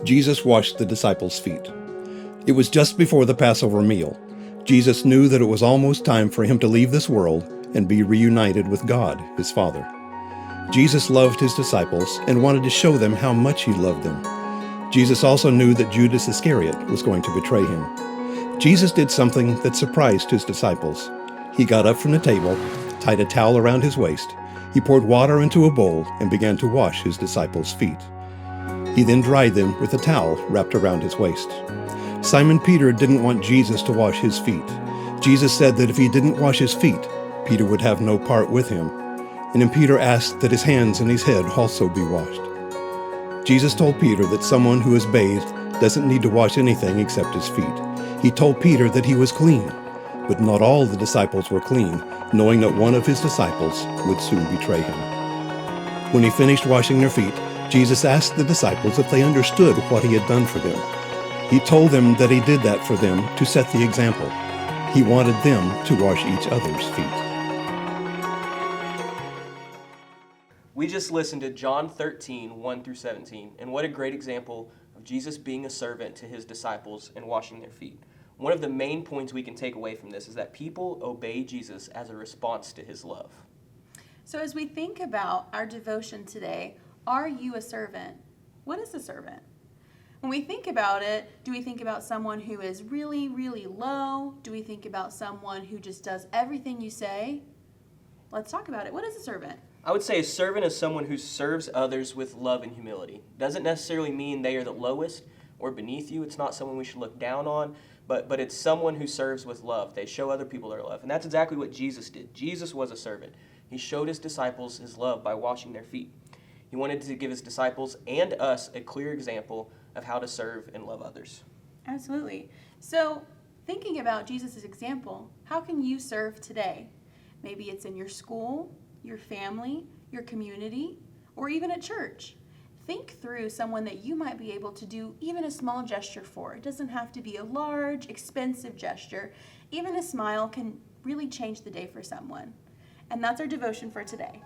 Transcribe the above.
Jesus washed the disciples' feet. It was just before the Passover meal. Jesus knew that it was almost time for him to leave this world and be reunited with God, his Father. Jesus loved his disciples and wanted to show them how much he loved them. Jesus also knew that Judas Iscariot was going to betray him. Jesus did something that surprised his disciples. He got up from the table, tied a towel around his waist. He poured water into a bowl and began to wash his disciples' feet. He then dried them with a towel wrapped around his waist. Simon Peter didn't want Jesus to wash his feet. Jesus said that if he didn't wash his feet, Peter would have no part with him. And then Peter asked that his hands and his head also be washed. Jesus told Peter that someone who is bathed doesn't need to wash anything except his feet. He told Peter that he was clean, but not all the disciples were clean, knowing that one of his disciples would soon betray him. When he finished washing their feet, Jesus asked the disciples if they understood what he had done for them. He told them that he did that for them to set the example. He wanted them to wash each other's feet. We just listened to John 13, 1 through 17, and what a great example of Jesus being a servant to his disciples and washing their feet. One of the main points we can take away from this is that people obey Jesus as a response to his love. So as we think about our devotion today, are you a servant? What is a servant? When we think about it, do we think about someone who is really, really low? Do we think about someone who just does everything you say? Let's talk about it. What is a servant? I would say a servant is someone who serves others with love and humility. Doesn't necessarily mean they are the lowest or beneath you. It's not someone we should look down on, but it's someone who serves with love. They show other people their love. And that's exactly what Jesus did. Jesus was a servant. He showed his disciples his love by washing their feet. He wanted to give his disciples and us a clear example of how to serve and love others. Absolutely. So thinking about Jesus' example, how can you serve today? Maybe it's in your school, your family, your community, or even at church. Think through someone that you might be able to do even a small gesture for. It doesn't have to be a large, expensive gesture. Even a smile can really change the day for someone. And that's our devotion for today.